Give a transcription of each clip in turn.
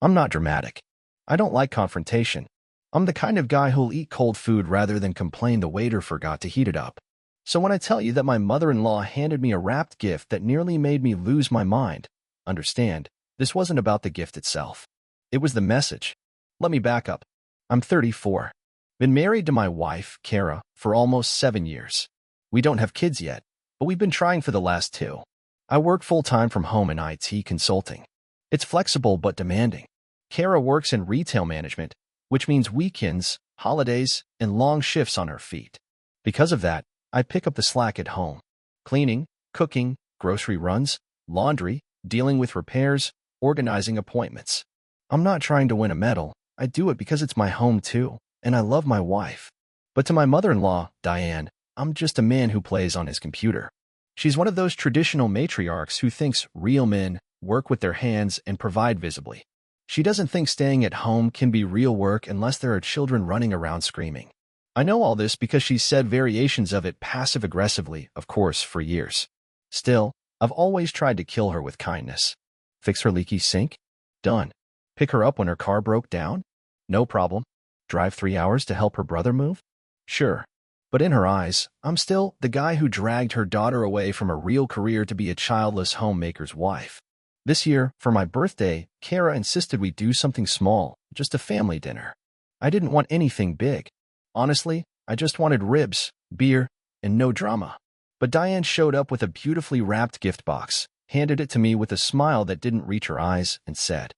I'm not dramatic. I don't like confrontation. I'm the kind of guy who'll eat cold food rather than complain the waiter forgot to heat it up. So when I tell you that my mother-in-law handed me a wrapped gift that nearly made me lose my mind, understand, this wasn't about the gift itself. It was the message. Let me back up. I'm 34. Been married to my wife, Kara, for almost 7 years. We don't have kids yet, but we've been trying for the last 2. I work full-time from home in IT consulting. It's flexible but demanding. Kara works in retail management, which means weekends, holidays, and long shifts on her feet. Because of that, I pick up the slack at home. Cleaning, cooking, grocery runs, laundry, dealing with repairs, organizing appointments. I'm not trying to win a medal. I do it because it's my home too, and I love my wife. But to my mother-in-law, Diane, I'm just a man who plays on his computer. She's one of those traditional matriarchs who thinks real men work with their hands and provide visibly. She doesn't think staying at home can be real work unless there are children running around screaming. I know all this because she's said variations of it passive-aggressively, of course, for years. Still, I've always tried to kill her with kindness. Fix her leaky sink? Done. Pick her up when her car broke down? No problem. Drive 3 hours to help her brother move? Sure. But in her eyes, I'm still the guy who dragged her daughter away from a real career to be a childless homemaker's wife. This year, for my birthday, Kara insisted we do something small, just a family dinner. I didn't want anything big. Honestly, I just wanted ribs, beer, and no drama. But Diane showed up with a beautifully wrapped gift box, handed it to me with a smile that didn't reach her eyes, and said,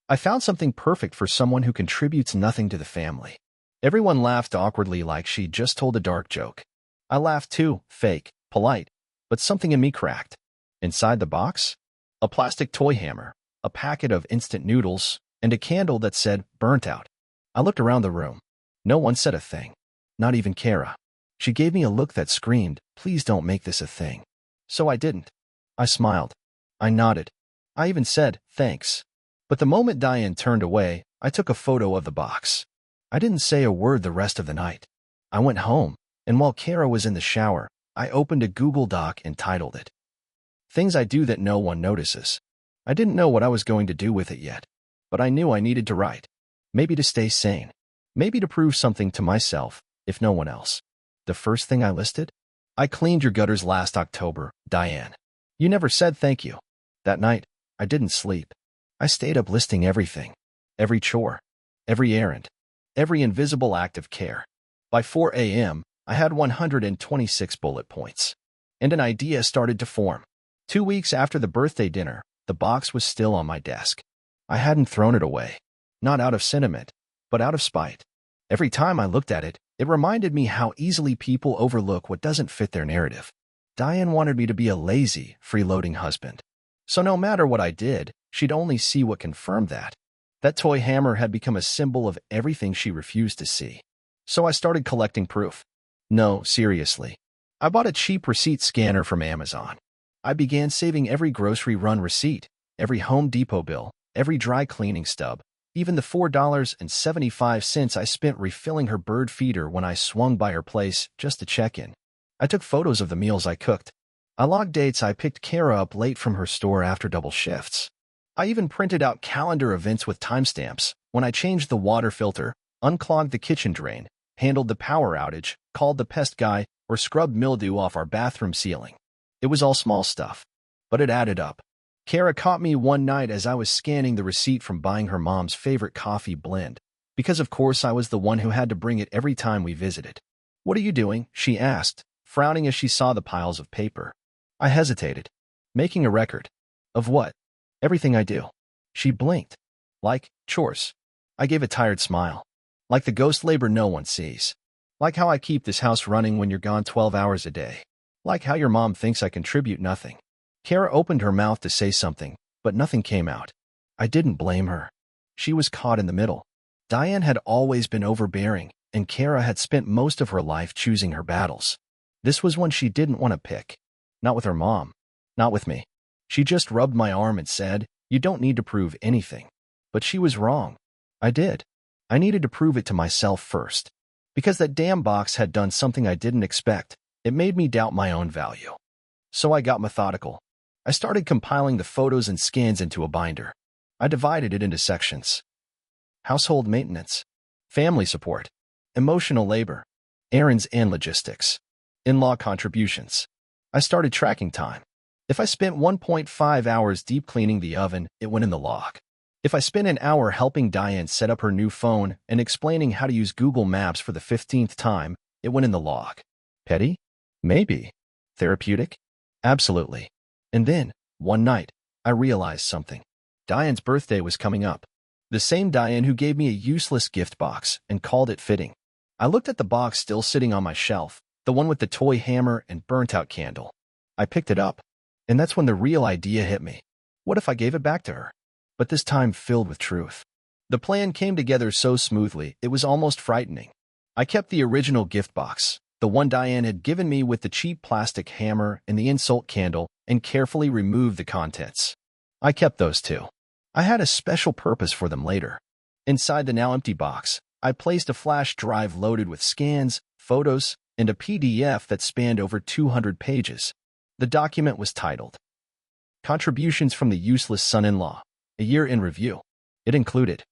"I found something perfect for someone who contributes nothing to the family." Everyone laughed awkwardly like she just told a dark joke. I laughed too, fake, polite, but something in me cracked. Inside the box? A plastic toy hammer, a packet of instant noodles, and a candle that said, "Burnt out." I looked around the room. No one said a thing. Not even Kara. She gave me a look that screamed, "Please don't make this a thing." So I didn't. I smiled. I nodded. I even said, "Thanks." But the moment Diane turned away, I took a photo of the box. I didn't say a word the rest of the night. I went home, and while Kara was in the shower, I opened a Google Doc and titled it, "Things I Do That No One Notices." I didn't know what I was going to do with it yet, but I knew I needed to write. Maybe to stay sane. Maybe to prove something to myself, if no one else. The first thing I listed? "I cleaned your gutters last October, Diane. You never said thank you." That night, I didn't sleep. I stayed up listing everything. Every chore. Every errand. Every invisible act of care. By 4 a.m., I had 126 bullet points. And an idea started to form. 2 weeks after the birthday dinner, the box was still on my desk. I hadn't thrown it away. Not out of sentiment, but out of spite. Every time I looked at it, it reminded me how easily people overlook what doesn't fit their narrative. Diane wanted me to be a lazy, freeloading husband. So no matter what I did, she'd only see what confirmed that. That toy hammer had become a symbol of everything she refused to see. So I started collecting proof. No, seriously. I bought a cheap receipt scanner from Amazon. I began saving every grocery run receipt, every Home Depot bill, every dry cleaning stub, even the $4.75 I spent refilling her bird feeder when I swung by her place just to check in. I took photos of the meals I cooked. I logged dates I picked Kara up late from her store after double shifts. I even printed out calendar events with timestamps when I changed the water filter, unclogged the kitchen drain, handled the power outage, called the pest guy, or scrubbed mildew off our bathroom ceiling. It was all small stuff, but it added up. Kara caught me one night as I was scanning the receipt from buying her mom's favorite coffee blend, because of course I was the one who had to bring it every time we visited. "What are you doing?" she asked, frowning as she saw the piles of paper. I hesitated. "Making a record." "Of what?" "Everything I do." She blinked. "Like chores?" I gave a tired smile. "Like the ghost labor no one sees. Like how I keep this house running when you're gone 12 hours a day. Like how your mom thinks I contribute nothing." Kara opened her mouth to say something, but nothing came out. I didn't blame her. She was caught in the middle. Diane had always been overbearing, and Kara had spent most of her life choosing her battles. This was one she didn't want to pick. Not with her mom. Not with me. She just rubbed my arm and said, "You don't need to prove anything." But she was wrong. I did. I needed to prove it to myself first. Because that damn box had done something I didn't expect. It made me doubt my own value. So I got methodical. I started compiling the photos and scans into a binder. I divided it into sections: household maintenance, family support, emotional labor, errands and logistics, in-law contributions. I started tracking time. If I spent 1.5 hours deep cleaning the oven, it went in the log. If I spent an hour helping Diane set up her new phone and explaining how to use Google Maps for the 15th time, it went in the log. Petty? Maybe. Therapeutic? Absolutely. And then, one night, I realized something. Diane's birthday was coming up. The same Diane who gave me a useless gift box and called it fitting. I looked at the box still sitting on my shelf, the one with the toy hammer and burnt-out candle. I picked it up, and that's when the real idea hit me. What if I gave it back to her? But this time filled with truth. The plan came together so smoothly, it was almost frightening. I kept the original gift box, the one Diane had given me with the cheap plastic hammer and the insult candle, and carefully removed the contents. I kept those too. I had a special purpose for them later. Inside the now empty box, I placed a flash drive loaded with scans, photos, and a PDF that spanned over 200 pages. The document was titled, "Contributions from the Useless Son-in-Law, a Year in Review." It included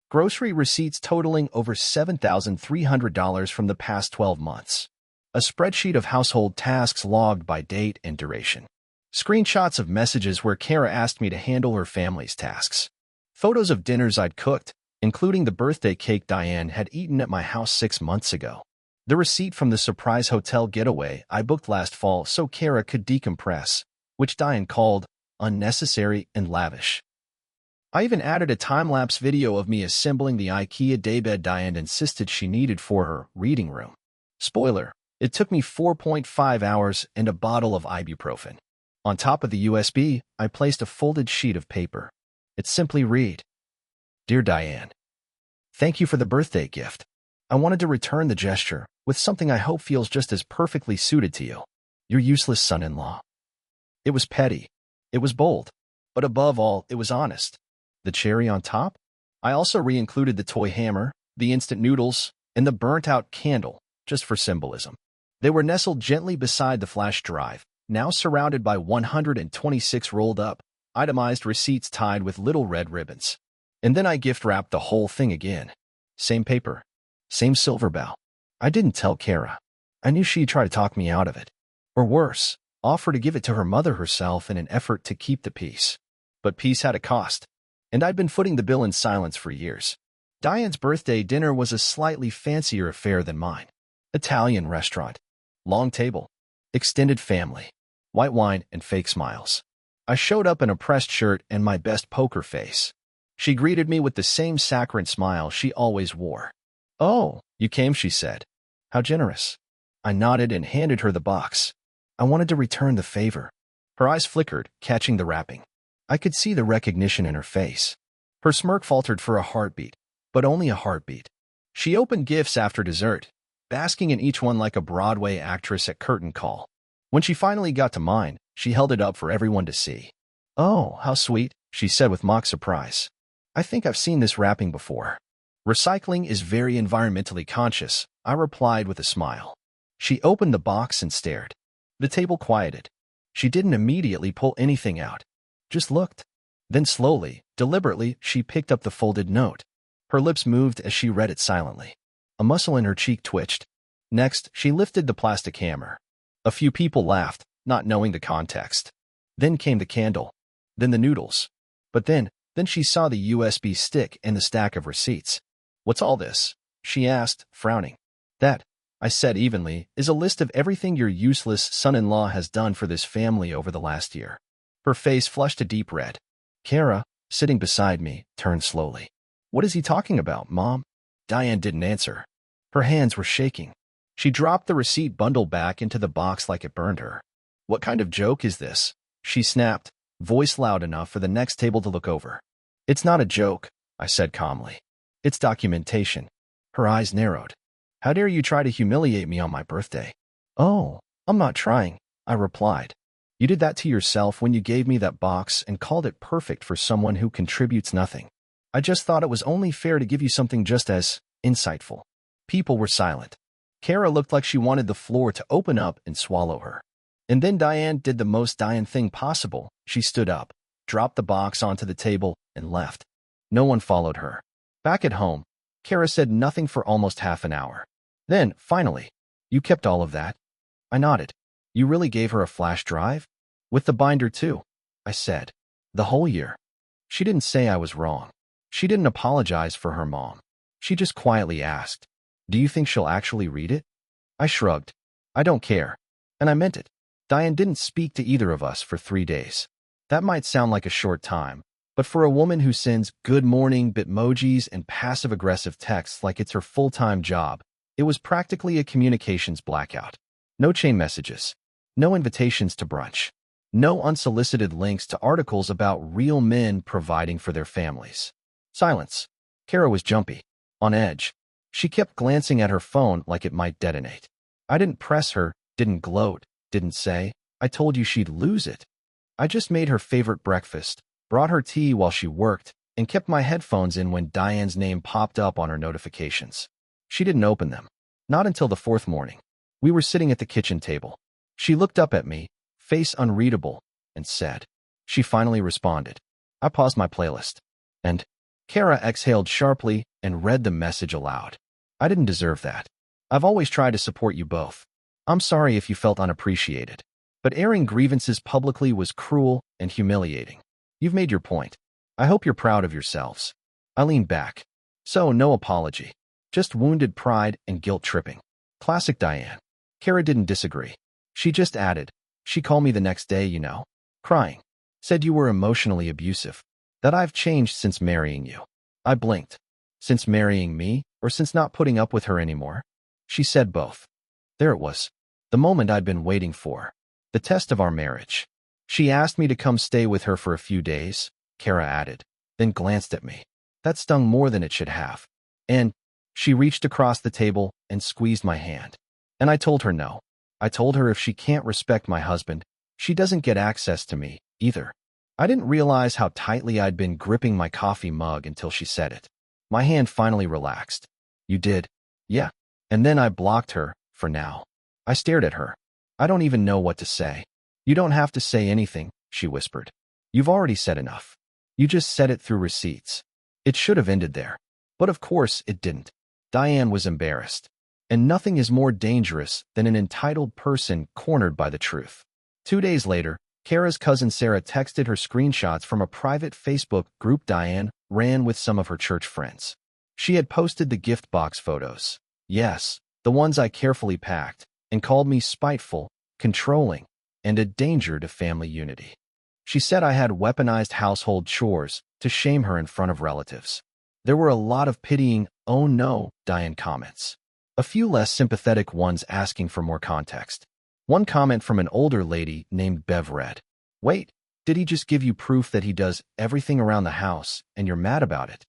grocery receipts totaling over $7,300 from the past 12 months, a spreadsheet of household tasks logged by date and duration, screenshots of messages where Kara asked me to handle her family's tasks, photos of dinners I'd cooked, including the birthday cake Diane had eaten at my house 6 months ago, the receipt from the surprise hotel getaway I booked last fall so Kara could decompress, which Diane called unnecessary and lavish. I even added a time-lapse video of me assembling the IKEA daybed Diane insisted she needed for her reading room. Spoiler, it took me 4.5 hours and a bottle of ibuprofen. On top of the USB, I placed a folded sheet of paper. It simply read, "Dear Diane, thank you for the birthday gift. I wanted to return the gesture with something I hope feels just as perfectly suited to you, your useless son-in-law." It was petty. It was bold. But above all, it was honest. The cherry on top? I also re-included the toy hammer, the instant noodles, and the burnt-out candle, just for symbolism. They were nestled gently beside the flash drive, now surrounded by 126 rolled-up, itemized receipts tied with little red ribbons. And then I gift-wrapped the whole thing again. Same paper. Same silver bow. I didn't tell Kara. I knew she'd try to talk me out of it. Or worse, offer to give it to her mother herself in an effort to keep the peace. But peace had a cost. And I'd been footing the bill in silence for years. Diane's birthday dinner was a slightly fancier affair than mine. Italian restaurant. Long table. Extended family. White wine and fake smiles. I showed up in a pressed shirt and my best poker face. She greeted me with the same saccharine smile she always wore. "Oh, you came," she said. "How generous." I nodded and handed her the box. I wanted to return the favor. Her eyes flickered, catching the wrapping. I could see the recognition in her face. Her smirk faltered for a heartbeat, but only a heartbeat. She opened gifts after dessert, basking in each one like a Broadway actress at curtain call. When she finally got to mine, she held it up for everyone to see. "Oh, how sweet," she said with mock surprise. "I think I've seen this wrapping before." "Recycling is very environmentally conscious," I replied with a smile. She opened the box and stared. The table quieted. She didn't immediately pull anything out. Just looked. Then slowly, deliberately, she picked up the folded note. Her lips moved as she read it silently. A muscle in her cheek twitched. Next, she lifted the plastic hammer. A few people laughed, not knowing the context. Then came the candle. Then the noodles. But then she saw the USB stick and the stack of receipts. "What's all this?" she asked, frowning. "That," I said evenly, "is a list of everything your useless son-in-law has done for this family over the last year." Her face flushed a deep red. Kara, sitting beside me, turned slowly. "What is he talking about, Mom?" Diane didn't answer. Her hands were shaking. She dropped the receipt bundle back into the box like it burned her. "What kind of joke is this?" she snapped, voice loud enough for the next table to look over. "It's not a joke," I said calmly. "It's documentation." Her eyes narrowed. "How dare you try to humiliate me on my birthday?" "Oh, I'm not trying," I replied. "You did that to yourself when you gave me that box and called it perfect for someone who contributes nothing. I just thought it was only fair to give you something just as insightful." People were silent. Kara looked like she wanted the floor to open up and swallow her. And then Diane did the most Diane thing possible. She stood up, dropped the box onto the table, and left. No one followed her. Back at home, Kara said nothing for almost half an hour. Then, finally, "You kept all of that?" I nodded. "You really gave her a flash drive?" "With the binder, too," I said. "The whole year." She didn't say I was wrong. She didn't apologize for her mom. She just quietly asked, "Do you think she'll actually read it?" I shrugged. "I don't care." And I meant it. Diane didn't speak to either of us for 3 days. That might sound like a short time, but for a woman who sends good morning bitmojis and passive-aggressive texts like it's her full-time job, it was practically a communications blackout. No chain messages. No invitations to brunch. No unsolicited links to articles about real men providing for their families. Silence. Kara was jumpy, on edge. She kept glancing at her phone like it might detonate. I didn't press her, didn't gloat, didn't say, "I told you she'd lose it." I just made her favorite breakfast, brought her tea while she worked, and kept my headphones in when Diane's name popped up on her notifications. She didn't open them. Not until the 4th morning. We were sitting at the kitchen table. She looked up at me, face unreadable, and said. She finally responded. I paused my playlist. And Kara exhaled sharply and read the message aloud. "I didn't deserve that. I've always tried to support you both. I'm sorry if you felt unappreciated. But airing grievances publicly was cruel and humiliating. You've made your point. I hope you're proud of yourselves." I leaned back. So, no apology. Just wounded pride and guilt tripping. Classic Diane. Kara didn't disagree. She just added, "She called me the next day, you know. Crying. Said you were emotionally abusive. That I've changed since marrying you." I blinked. Since marrying me, or since not putting up with her anymore? She said both. There it was. The moment I'd been waiting for. The test of our marriage. She asked me to come stay with her for a few days, Kara added, then glanced at me. That stung more than it should have. And she reached across the table and squeezed my hand. And I told her no. I told her if she can't respect my husband, she doesn't get access to me, either. I didn't realize how tightly I'd been gripping my coffee mug until she said it. My hand finally relaxed. "You did?" "Yeah." And then I blocked her, for now. I stared at her. "I don't even know what to say." "You don't have to say anything," she whispered. "You've already said enough. You just said it through receipts." It should have ended there. But of course it didn't. Diane was embarrassed. And nothing is more dangerous than an entitled person cornered by the truth. 2 days later, Kara's cousin Sarah texted her screenshots from a private Facebook group Diane ran with some of her church friends. She had posted the gift box photos. Yes, the ones I carefully packed, and called me spiteful, controlling, and a danger to family unity. She said I had weaponized household chores to shame her in front of relatives. There were a lot of pitying, "Oh no," Diane comments. A few less sympathetic ones asking for more context. One comment from an older lady named Bev read, "Wait, did he just give you proof that he does everything around the house and you're mad about it?"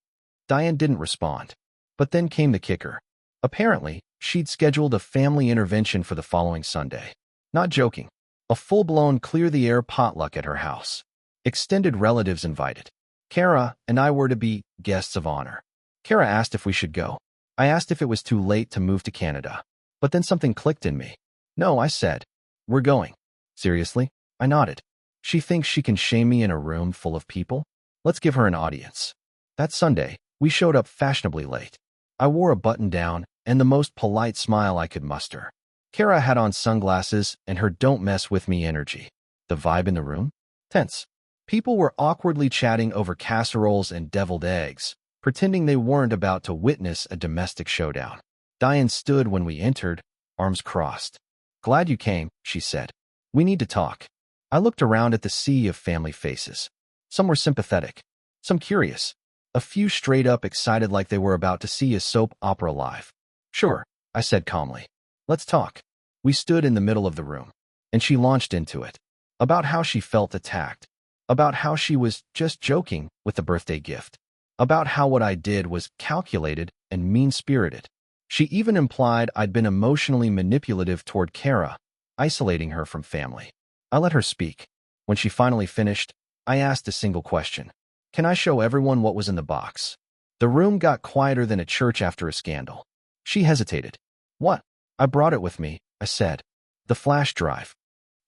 Diane didn't respond. But then came the kicker. Apparently, she'd scheduled a family intervention for the following Sunday. Not joking. A full-blown clear-the-air potluck at her house. Extended relatives invited. Kara and I were to be guests of honor. Kara asked if we should go. I asked if it was too late to move to Canada. But then something clicked in me. "No," I said. "We're going." "Seriously?" I nodded. "She thinks she can shame me in a room full of people? Let's give her an audience." That Sunday, we showed up fashionably late. I wore a button-down and the most polite smile I could muster. Kara had on sunglasses and her "don't mess with me" energy. The vibe in the room? Tense. People were awkwardly chatting over casseroles and deviled eggs, pretending they weren't about to witness a domestic showdown. Diane stood when we entered, arms crossed. "Glad you came," she said. "We need to talk." I looked around at the sea of family faces. Some were sympathetic, some curious, a few straight up excited like they were about to see a soap opera live. "Sure," I said calmly. "Let's talk." We stood in the middle of the room, and she launched into it. About how she felt attacked. About how she was just joking with the birthday gift. About how what I did was calculated and mean-spirited. She even implied I'd been emotionally manipulative toward Kara, isolating her from family. I let her speak. When she finally finished, I asked a single question. "Can I show everyone what was in the box?" The room got quieter than a church after a scandal. She hesitated. "What?" "I brought it with me," I said. "The flash drive.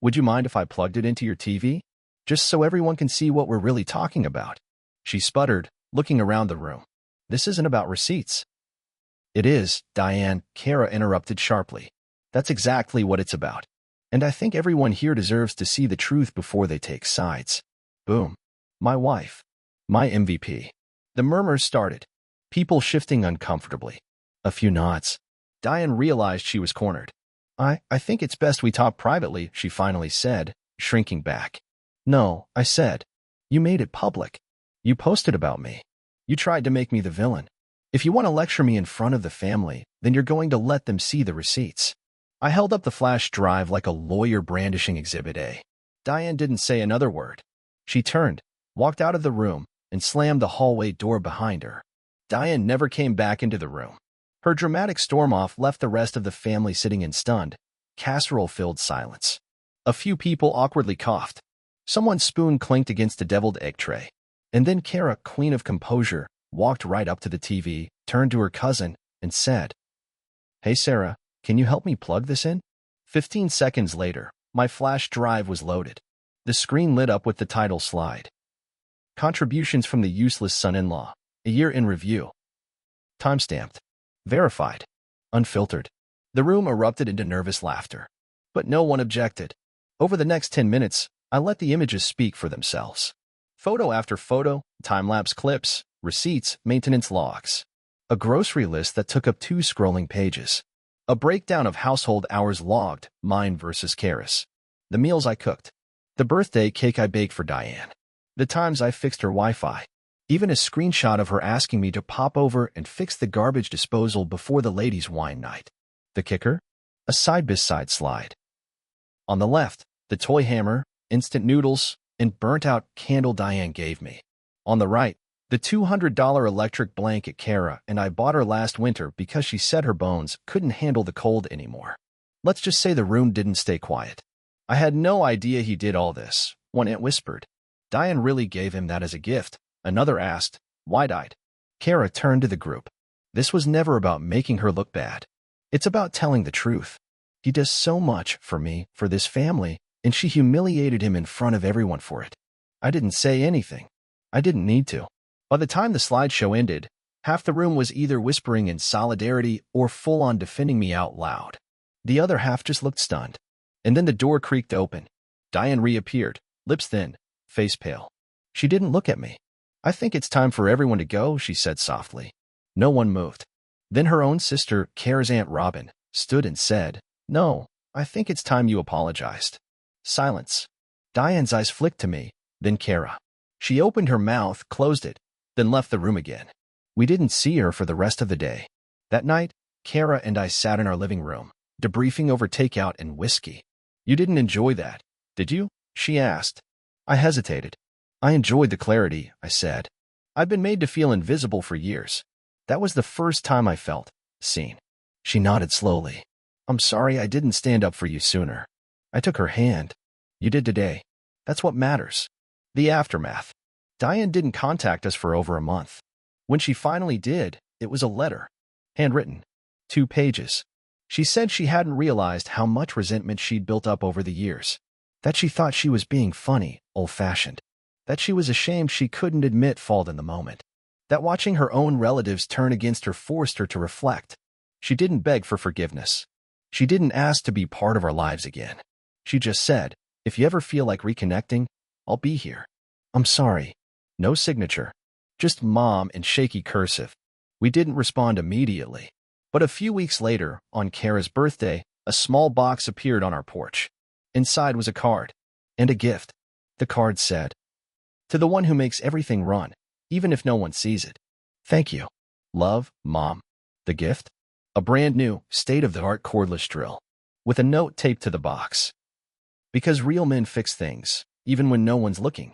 Would you mind if I plugged it into your TV?" just so everyone can see what we're really talking about. She sputtered, looking around the room. This isn't about receipts. It is, Diane, Kara interrupted sharply. That's exactly what it's about. And I think everyone here deserves to see the truth before they take sides. Boom. My wife. My MVP. The murmurs started, people shifting uncomfortably. A few nods. Diane realized she was cornered. I think it's best we talk privately, she finally said, shrinking back. No, I said. You made it public. You posted about me. You tried to make me the villain. If you want to lecture me in front of the family, then you're going to let them see the receipts. I held up the flash drive like a lawyer brandishing Exhibit A. Diane didn't say another word. She turned, walked out of the room, and slammed the hallway door behind her. Diane never came back into the room. Her dramatic storm-off left the rest of the family sitting in stunned, casserole-filled silence. A few people awkwardly coughed. Someone's spoon clinked against a deviled egg tray. And then Kara, queen of composure, walked right up to the TV, turned to her cousin, and said, Hey Sarah, can you help me plug this in? 15 seconds later, my flash drive was loaded. The screen lit up with the title slide. Contributions from the Useless Son-in-Law, a year in review. Timestamped. Verified. Unfiltered. The room erupted into nervous laughter. But no one objected. Over the next 10 minutes, I let the images speak for themselves. Photo after photo, time-lapse clips, receipts, maintenance logs. A grocery list that took up 2 scrolling pages. A breakdown of household hours logged, mine versus Kara's. The meals I cooked. The birthday cake I baked for Diane. The times I fixed her Wi-Fi. Even a screenshot of her asking me to pop over and fix the garbage disposal before the ladies' wine night. The kicker? A side-by-side slide. On the left, the toy hammer, instant noodles, and burnt-out candle Diane gave me. On the right, the $200 electric blanket Kara and I bought her last winter because she said her bones couldn't handle the cold anymore. Let's just say the room didn't stay quiet. I had no idea he did all this, one aunt whispered. Diane really gave him that as a gift. Another asked, wide-eyed. Kara turned to the group. This was never about making her look bad. It's about telling the truth. He does so much for me, for this family, and she humiliated him in front of everyone for it. I didn't say anything. I didn't need to. By the time the slideshow ended, half the room was either whispering in solidarity or full-on defending me out loud. The other half just looked stunned. And then the door creaked open. Diane reappeared, lips thin, face pale. She didn't look at me. I think it's time for everyone to go, she said softly. No one moved. Then her own sister, Kara's Aunt Robin, stood and said, No, I think it's time you apologized. Silence. Diane's eyes flicked to me, then Kara. She opened her mouth, closed it, then left the room again. We didn't see her for the rest of the day. That night, Kara and I sat in our living room, debriefing over takeout and whiskey. You didn't enjoy that, did you? She asked. I hesitated. I enjoyed the clarity, I said. I've been made to feel invisible for years. That was the first time I felt seen. She nodded slowly. I'm sorry I didn't stand up for you sooner. I took her hand. You did today. That's what matters. The aftermath. Diane didn't contact us for over a month. When she finally did, it was a letter. Handwritten. 2 pages. She said she hadn't realized how much resentment she'd built up over the years. That she thought she was being funny, old-fashioned. That she was ashamed she couldn't admit fault in the moment. That watching her own relatives turn against her forced her to reflect. She didn't beg for forgiveness. She didn't ask to be part of our lives again. She just said, if you ever feel like reconnecting, I'll be here. I'm sorry. No signature. Just mom in shaky cursive. We didn't respond immediately. But a few weeks later, on Kara's birthday, a small box appeared on our porch. Inside was a card. And a gift. The card said, To the one who makes everything run, even if no one sees it. Thank you. Love, Mom. The gift? A brand new, state-of-the-art cordless drill. With a note taped to the box. Because real men fix things, even when no one's looking.